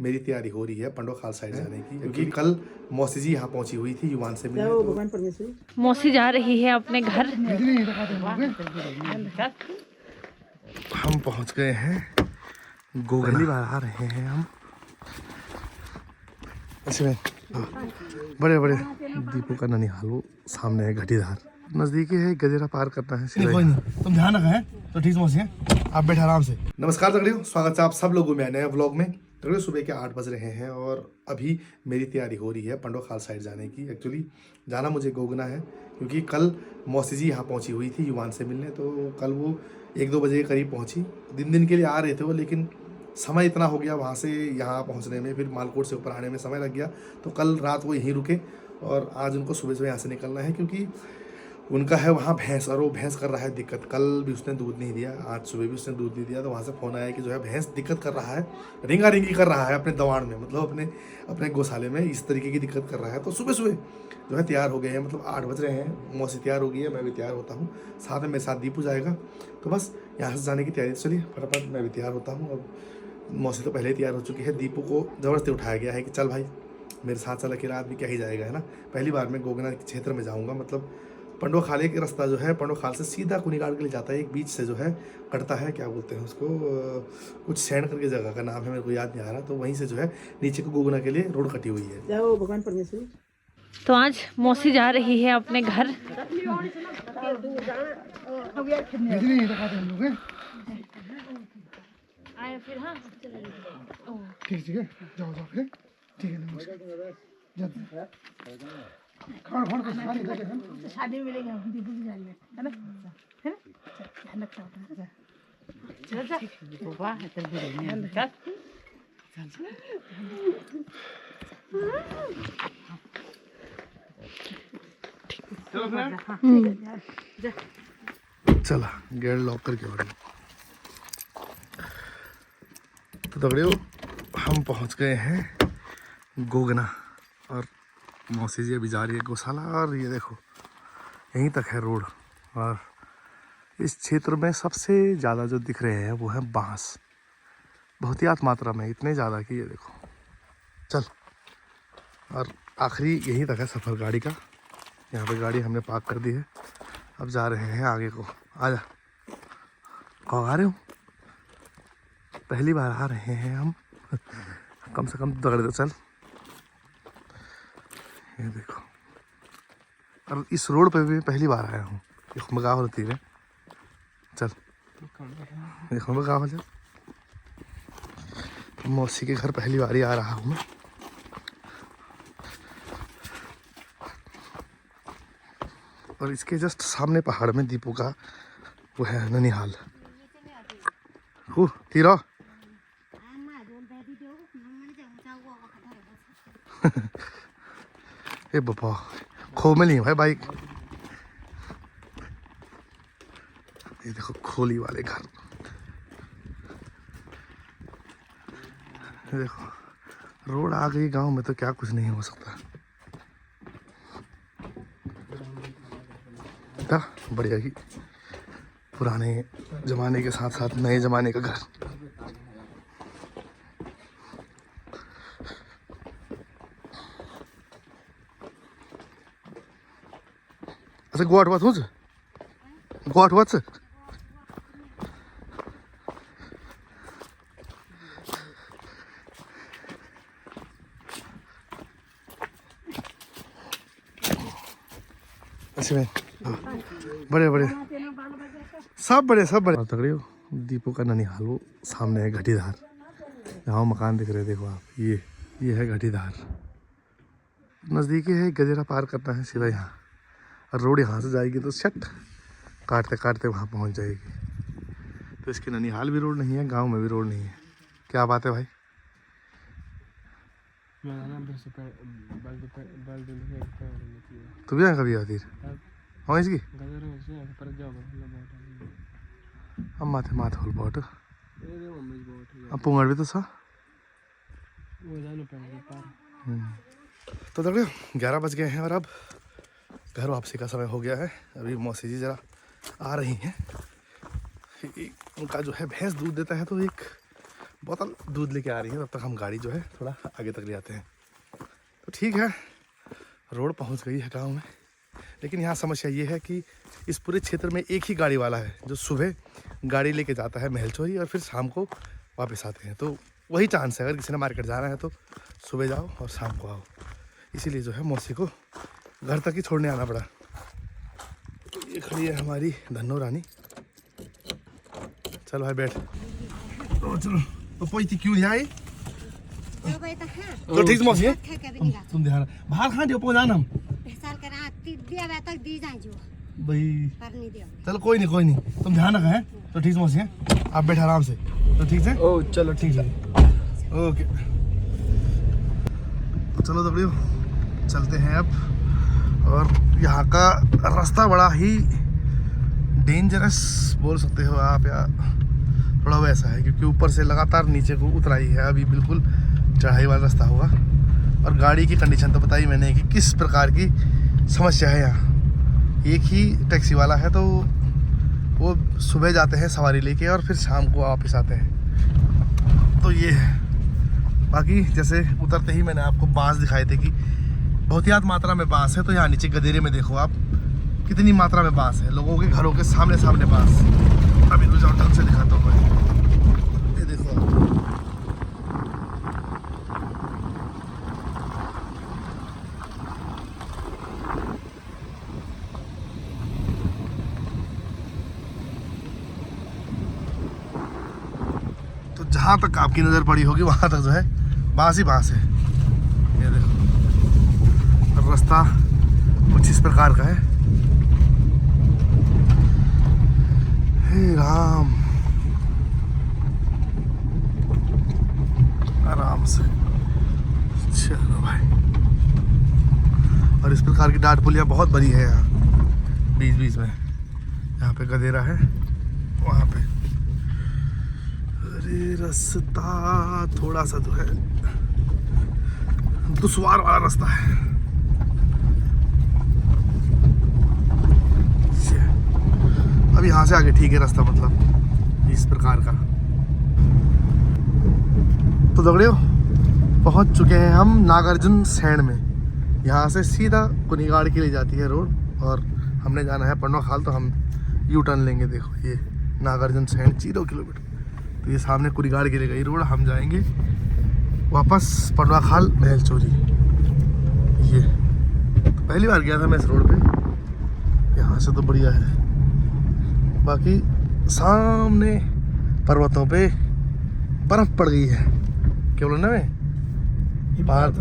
मेरी तैयारी हो रही है पंडो खाल साइड जाने की, क्योंकि कल मौसी जी यहाँ पहुंची हुई थी युवान से मिलने। तो मौसी जा रही है अपने घर। हम पहुंच गए हैं गोगना। पहली बार आ रहे हैं हम इसमें। बड़े बड़े दीपों का ननिहाल वो सामने है, घटीधार नजदीकी है, गजेरा पार करना है। कोई नहीं, तुम ध्यान रखा है तो ठीक मौसी है, आप बैठे आराम से। नमस्कार तगड़ियों, स्वागत है आप सब लोगों में नए व्लॉग में। तगड़ियों सुबह के 8 बज रहे हैं और अभी मेरी तैयारी हो रही है पंडो खाल साइड जाने की। एक्चुअली जाना मुझे गोगना है, क्योंकि कल मौसी जी यहाँ पहुँची हुई थी युवान से मिलने। तो कल वो 1-2 बजे के करीब पहुँची। दिन के लिए आ रहे थे वो, लेकिन समय इतना हो गया वहाँ से यहाँ पहुँचने में, फिर मालकोट से ऊपर आने में समय लग गया। तो कल रात वो यहीं रुके और आज उनको सुबह यहाँ से निकलना है, क्योंकि उनका है वहाँ भैंस, और वो भैंस कर रहा है दिक्कत। कल भी उसने दूध नहीं दिया, आज सुबह भी उसने दूध नहीं दिया। तो वहाँ से फ़ोन आया कि जो है भैंस दिक्कत कर रहा है, रिंगा रिंगी कर रहा है अपने दवाड़ में, मतलब अपने गौशाले में इस तरीके की दिक्कत कर रहा है। तो सुबह जो है तैयार हो गए हैं, मतलब 8 बज रहे हैं। मौसी तैयार हो गई है, मैं भी तैयार होता हूँ, साथ में मेरे साथ दीपू जाएगा। तो बस यहाँ से जाने की तैयारी। चलिए फटाफट मैं भी तैयार होता हूँ। अब मौसी तो पहले ही तैयार हो चुकी है। दीपू को ज़बरदस्ती उठाया गया है कि चल भाई मेरे साथ चल, अकेला आदमी क्या ही जाएगा, है ना। पहली बार मैं गोगना क्षेत्र में जाऊँगा, मतलब पंडो खाले के रास्ता जो है पंडो खाल से सीधा कुनिकाड़ के लिए जाता है। एक बीच से जो है कटता है, क्या बोलते हैं उसको, कुछ सैंड करके जगह का नाम है, मेरे को याद नहीं आ रहा। तो वहीं से जो है नीचे को गोगना के लिए रोड कटी हुई है। जाओ भगवान परमेश्वर। तो आज मौसी जा रही है अपने घर। ठीक है, जाओ फिर। ठीक है, नमस्कार। शादी में मिलेगा दीपू की जान में, है ना, है ना, ध्यान रखना होता है। चल चल वाह है तेरे ध्यान रख। चला गेट लॉक करके बढ़ो। तो दगड़ियों हम पहुंच गए हैं गोगना, और मौसी जी अभी जा रही है गौशाला। और ये देखो यहीं तक है रोड, और इस क्षेत्र में सबसे ज़्यादा जो दिख रहे हैं वो है बांस, बहुतियात मात्रा में, इतने ज़्यादा कि ये देखो। चल, और आखिरी यहीं तक है सफ़र गाड़ी का। यहाँ पे गाड़ी हमने पार्क कर दी है, अब जा रहे हैं आगे को। आजा, कहाँ आ रहे हो? पहली बार आ रहे हैं हम कम से कम दगड़ दे। चल, ये देखो, और इस रोड पे भी पहली बार आया हूँ। ये खुमगाह होती है। चल, ये खुमगाह हो। चल, मौसी के घर पहली बार ही आ रहा हूँ मैं। और इसके जस्ट सामने पहाड़ में दीपू का वो है ननिहाल। तीरा ए बाबा, खो में नहीं भाई बाइक। ये देखो खोली वाले घर, ये देखो रोड आ गई गांव में तो क्या कुछ नहीं हो सकता। क्या बढ़िया ही पुराने जमाने के साथ साथ नए जमाने का घर। अच्छा गोट हुआ तुझ गोट हुआ में बड़े बड़े सब बड़े तगड़े हो। दीपू का ननिहाल वो सामने है, घटीधार। यहाँ मकान दिख रहे देखो आप, ये है घटीधार। नज़दीकी है, गजेरा पार करना है सीधा यहाँ, और रोड यहाँ से जाएगी तो शट काटते काटते वहाँ पहुँच जाएगी। तो इसके ननिहाल भी रोड नहीं है, गांव में भी रोड नहीं है। क्या बात है भाई? तू भी आए कभी आती हाँ इसकी अब माथे होल बहुत अब पुंगड़ भी तो सा। तो देखो 11 बज गए हैं और अब घर वापसी का समय हो गया है। अभी मौसी जी ज़रा आ रही हैं। उनका जो है भैंस दूध देता है, तो एक बोतल दूध लेके आ रही है, तब तक हम गाड़ी जो है थोड़ा आगे तक ले आते हैं। तो ठीक है, रोड पहुंच गई है गांव में, लेकिन यहाँ समस्या ये है कि इस पूरे क्षेत्र में एक ही गाड़ी वाला है जो सुबह गाड़ी लेके जाता है महलचोरी और फिर शाम को वापस आते हैं। तो वही चांस है, अगर किसी ने मार्केट जाना है तो सुबह जाओ और शाम को आओ। इसीलिए जो है मौसी को घर तक ही छोड़ने आना पड़ा। तो ये खड़ी है हमारी धन्नो रानी। चलो भाई बैठ। तो चलो तो पहुंचती क्यों यहाँ आई? तो ठीक मौसी है, तुम ध्यान बाहर खाना पहुँच जाना हम भाई। चलो कोई नहीं, तुम ध्यान रखा है। तो ठीक मौसी है, आप बैठे आराम से। तो ठीक है, ओ चलो ठीक है, ओके। तो चलो दबड़ियो चलते हैं अब। और यहाँ का रास्ता बड़ा ही डेंजरस बोल सकते हो आप, या थोड़ा वैसा है क्योंकि ऊपर से लगातार नीचे को उतराई है। अभी बिल्कुल चढ़ाई वाला रास्ता होगा। और गाड़ी की कंडीशन तो बताई मैंने कि किस प्रकार की समस्या है यहाँ। एक ही टैक्सी वाला है, तो वो सुबह जाते हैं सवारी लेके और फिर शाम को वापस आते हैं। तो ये है। बाकी जैसे उतरते ही मैंने आपको बांस दिखाए थे कि बहुत ही मात्रा में बांस है। तो यहाँ नीचे गदेरे में देखो आप कितनी मात्रा में बांस है, लोगों के घरों के सामने सामने बांस। अभी रुक जाओ, ढंग से दिखाता हूँ मैं। ये देखो तो जहाँ तक आपकी नज़र पड़ी होगी वहाँ तक जो है बांस ही बांस है। ये देखो, और रास्ता कुछ इस प्रकार का है। हे राम, आराम से चलो भाई। और इस प्रकार की डाट पुलियाँ बहुत बड़ी है यहाँ बीच बीच में। यहाँ पे गदेरा है, वहाँ पे अरे रास्ता थोड़ा सा जो है दुश्वार वाला रास्ता है। अब यहाँ से आगे ठीक है रास्ता, मतलब इस प्रकार का। तो दगड़ियों पहुँच चुके हैं हम नागार्जुन सैंड में। यहाँ से सीधा कुनिगाड़ के लिए जाती है रोड और हमने जाना है पंडवा खाल, तो हम यू टर्न लेंगे। देखो ये नागार्जुन सैंड 0 किलोमीटर। तो ये सामने कुनिगाड़ के लिए गई रोड, हम जाएंगे वापस पंडवा खाल महलचोरी। ये पहली बार गया था मैं इस रोड पे, यहाँ से तो बढ़िया है। बाकी सामने पर्वतों पे बर्फ पड़ गई है, क्या बोलना है, हिमपात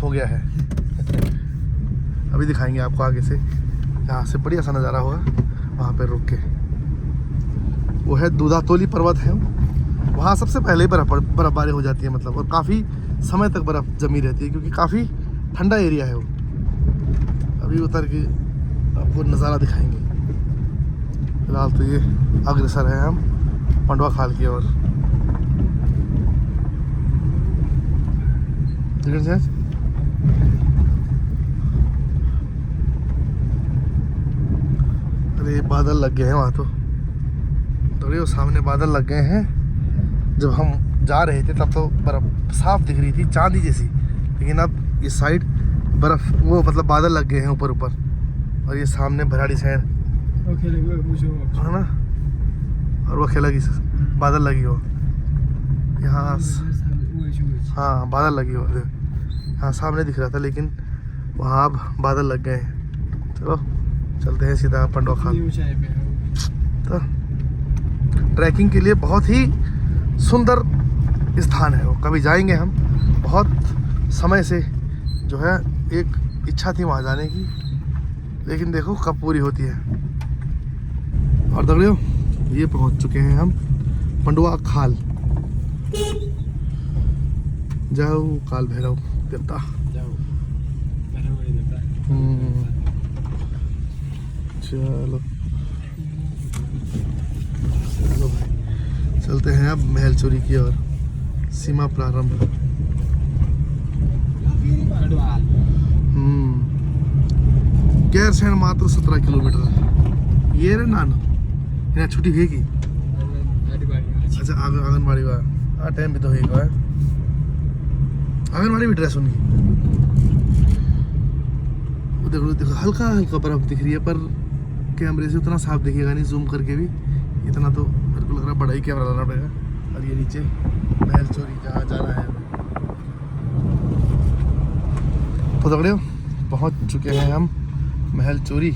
हो गया है। अभी दिखाएंगे आपको आगे से, यहाँ से बढ़िया सा नज़ारा होगा। वहाँ पे रुक के वो है दूधातोली पर्वत है, वहाँ सबसे पहले बर्फबारी हो जाती है, मतलब, और काफ़ी समय तक बर्फ़ जमी रहती है क्योंकि काफ़ी ठंडा एरिया है वो। अभी उतर के आपको नज़ारा दिखाएंगे। फिलहाल तो ये अग्रसर है हम पंडवा खाल की ओर। अरे बादल लग गए हैं वहाँ, तो थोड़े वो सामने बादल लग गए हैं। जब हम जा रहे थे तब तो बर्फ़ साफ दिख रही थी, चांदी जैसी, लेकिन अब इस साइड बर्फ़ वो मतलब बादल लग गए हैं ऊपर ऊपर। और ये सामने भराड़ी साइड है ना, और वो खेला की बादल लगी हो यहाँ। हाँ बादल लगी हो, हाँ सामने दिख रहा था, लेकिन वहाँ अब बादल लग गए हैं। चलो चलते हैं सीधा पंडवा खाल। तो ट्रैकिंग के लिए बहुत ही सुंदर स्थान है वो, कभी जाएंगे हम। बहुत समय से जो है एक इच्छा थी वहाँ जाने की, लेकिन देखो कब पूरी होती है। और दगड़ियों ये पहुँच चुके हैं हम पंडवा खाल। जाओ काल भैरव देवता, चलो चलो भाई चलते हैं अब महलचोरी की ओर। सीमा प्रारंभ। गैरसैंड मात्र 17 किलोमीटर। ये रे नानो यहाँ छुट्टी है की? अच्छा आंगनबाड़ी वाला हाँ टाइम भी तो है आंगनबाड़ी भी ड्रेस उनकी। वो देखो देखो हल्का हल्का बर्फ दिख रही है, पर कैमरे से उतना साफ दिखेगा नहीं, जूम करके भी इतना तो मेरे को लग रहा है बड़ा ही कैमरा लाना पड़ेगा। और ये नीचे महल चोरी जहाँ जाना है तो दगड़ियों पहुँच चुके हैं हम महल चोरी।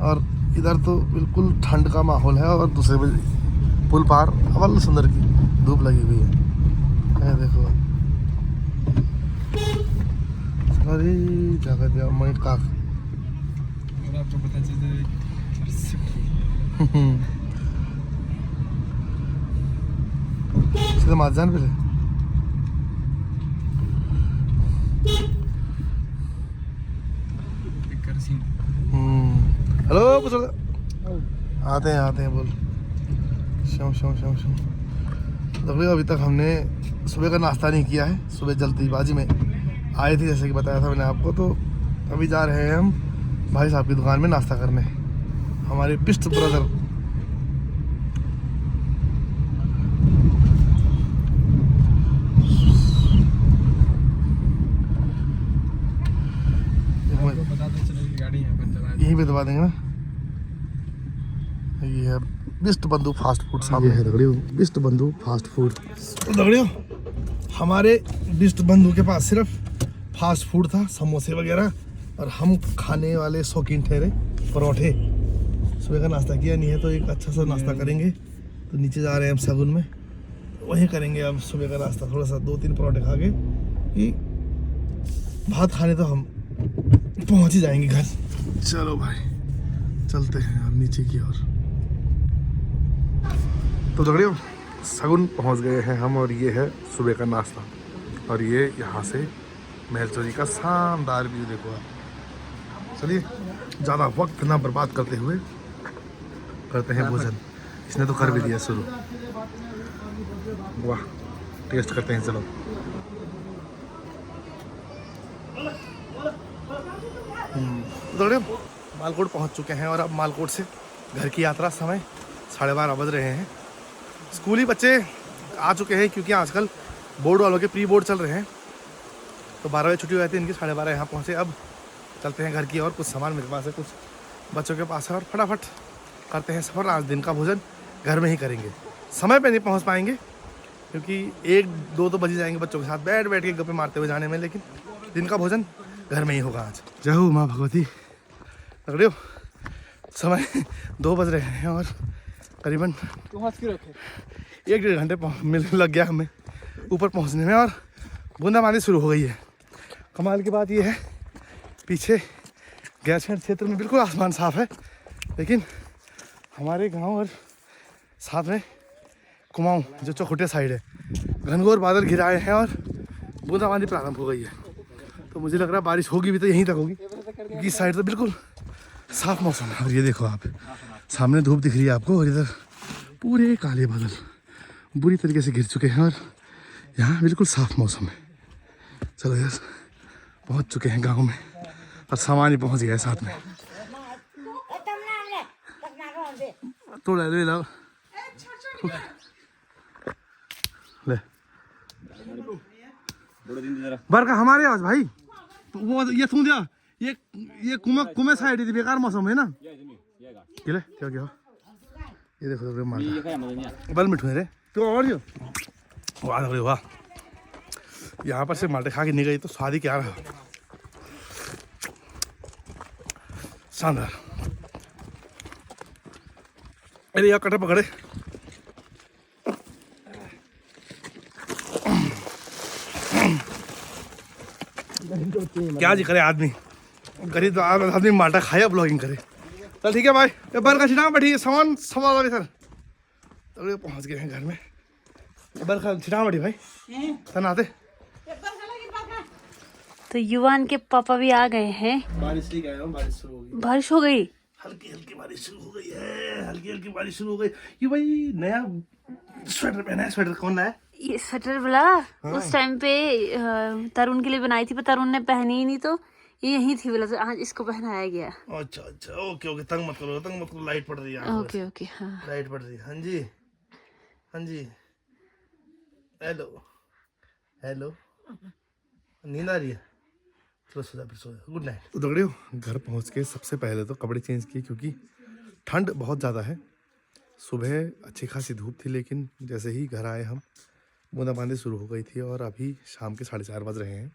और इधर तो बिल्कुल ठंड का माहौल है और दूसरे पे पुल पार अवल सुंदर की धूप लगी हुई है। देखो अरे जगह दिया मैं काक आपको पता चल सीधा मात जान पहले। हेलो आते हैं बोल शो शो शो शो। तो अभी तक हमने सुबह का नाश्ता नहीं किया है, सुबह जल्दीबाजी में आए थे जैसे कि बताया था मैंने आपको। तो अभी जा रहे हैं हम भाई साहब की दुकान में नाश्ता करने, हमारे बिस्ट ब्रदर। यहीं पे दबा देंगे ना। ये है बिस्ट बंधु फास्ट फूड सामने है दगड़ियों, बिस्ट बंधु फास्ट फूड। तो दगड़ियों हमारे बिस्ट बंधु के पास सिर्फ फास्ट फूड था, समोसे वगैरह, और हम खाने वाले शौकीन ठहरे परोठे। सुबह का नाश्ता किया नहीं है तो एक अच्छा सा नाश्ता करेंगे। तो नीचे जा रहे हैं हम सगुन में, वहीं करेंगे अब सुबह का नाश्ता। थोड़ा सा 2-3 परोठे खा के कि भात खाने तो हम पहुंच ही जाएंगे घर। चलो भाई चलते हैं अब नीचे की ओर। तो दगड़ियों सगुन पहुंच गए हैं हम, और ये है सुबह का नाश्ता। और ये यहाँ से महल चोरी का शानदार व्यू देखो आप। चलिए ज़्यादा वक्त ना बर्बाद करते हुए करते हैं भोजन। इसने तो कर भी दिया शुरू। वाह टेस्ट करते हैं चलो। दगड़ियों मालकोट पहुंच चुके हैं और अब मालकोट से घर की यात्रा। समय 12:30 बज रहे हैं। स्कूली बच्चे आ चुके हैं क्योंकि आजकल बोर्ड वालों के प्री बोर्ड चल रहे हैं। तो 12 बजे छुट्टी हो जाती है इनकी, 12:30 यहाँ पहुँचे। अब चलते हैं घर की और। कुछ सामान मेरे पास है, कुछ बच्चों के पास है, और फटाफट करते हैं सफ़र। आज दिन का भोजन घर में ही करेंगे। समय पे नहीं पहुँच पाएंगे क्योंकि 1-2 तो बज ही जाएंगे बच्चों के साथ बैठ के गप्पे मारते हुए जाने में, लेकिन दिन का भोजन घर में ही होगा आज। जय हो माँ भगवती। दगड़ियों समय 2 बज रहे हैं और करीबन 1-1.5 घंटे लग गया हमें ऊपर पहुंचने में, और बूंदाबांदी शुरू हो गई है। कमाल की बात यह है पीछे गैरसैंण क्षेत्र में बिल्कुल आसमान साफ़ है, लेकिन हमारे गांव और साथ में कुमाऊं जो चौखुटिया साइड है, घनघोर बादल घिराए हैं और बूंदाबांदी प्रारंभ हो गई है। तो मुझे लग रहा है बारिश होगी भी तो यहीं तक होगी, क्योंकि इस साइड तो बिल्कुल साफ मौसम है। और ये देखो आप सामने धूप दिख रही है आपको, और इधर पूरे काले बादल बुरी तरीके से घिर चुके हैं, और यहाँ बिल्कुल साफ मौसम है। चलो यार पहुँच चुके हैं गांव में, और सामान ही पहुँच गया है साथ में। तो ले लो ले बरका हमारे आज भाई वो ये सुन दिया ये कुमे साइड थी बेकार मौसम है ना। क्या क्या ये देखो माल्टा बल मिठू है रे तो। और यो वाह वाह, यहाँ पर से माल्टे खा के नहीं गई तो स्वाद ही क्या रहा, शानदार। अरे यार कटे पकड़े। क्या जी करे आदमी, गरीब तो आदमी माल्टा खाया ब्लॉगिंग करे। चल ठीक है भाई, बल का छिटा बैठी सामान संभाल सर। तो पहुँच गए हैं घर में। बल का छिटा बैठी भाई तना आते। तो युवान के पापा भी आ गए हैं। बारिश ही गए, बारिश शुरू हो गई। बारिश हो गई, हल्की हल्की बारिश शुरू हो गई है, हल्की हल्की बारिश शुरू हो गई। ये भाई नया स्वेटर पहना है। स्वेटर कौन लाया? ये स्वेटर वाला उस टाइम पे तरुण के लिए बनाई थी, पर तरुण ने पहनी ही नहीं, तो ये यही थी वाला, तो आज इसको पहनाया गया। अच्छा ओके ओके, तंग मत करो, लाइट पड़ रही है। ओके हाँ लाइट पड़ रही है। हाँ जी हेलो हेलो, नींद आ रही है? चलो सो जा, फिर सो जा, गुड नाइट। तो दगड़ियों, घर पहुंच के सबसे पहले तो कपड़े चेंज किए क्योंकि ठंड बहुत ज़्यादा है। सुबह अच्छी खासी धूप थी, लेकिन जैसे ही घर आए हम बूंदाबांदी शुरू हो गई थी और अभी शाम के 4:30 बज रहे हैं।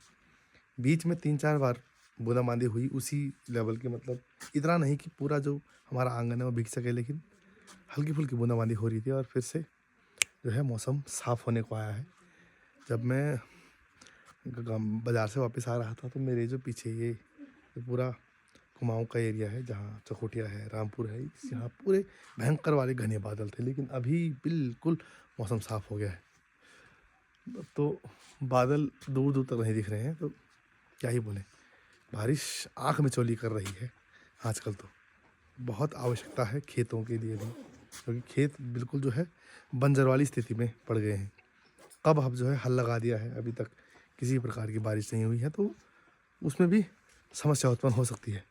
बीच में 3-4 बार बूंदाबांदी हुई, उसी लेवल के, मतलब इतना नहीं कि पूरा जो हमारा आंगन है वो भीग सके, लेकिन हल्की फुल्की बूंदाबांदी हो रही थी। और फिर से जो है मौसम साफ़ होने को आया है। जब मैं बाज़ार से वापस आ रहा था तो मेरे जो पीछे ये पूरा कुमाऊं का एरिया है, जहाँ चकोटिया है, रामपुर है, यहाँ पूरे भयंकर वाले घने बादल थे, लेकिन अभी बिल्कुल मौसम साफ़ हो गया है। तो बादल दूर दूर तक नहीं दिख रहे हैं, तो क्या ही बोलें। बारिश आँख में चोली कर रही है आजकल। तो बहुत आवश्यकता है खेतों के लिए भी, क्योंकि खेत बिल्कुल जो है बंजर वाली स्थिति में पड़ गए हैं। कब अब जो है हल लगा दिया है, अभी तक किसी प्रकार की बारिश नहीं हुई है, तो उसमें भी समस्या उत्पन्न हो सकती है।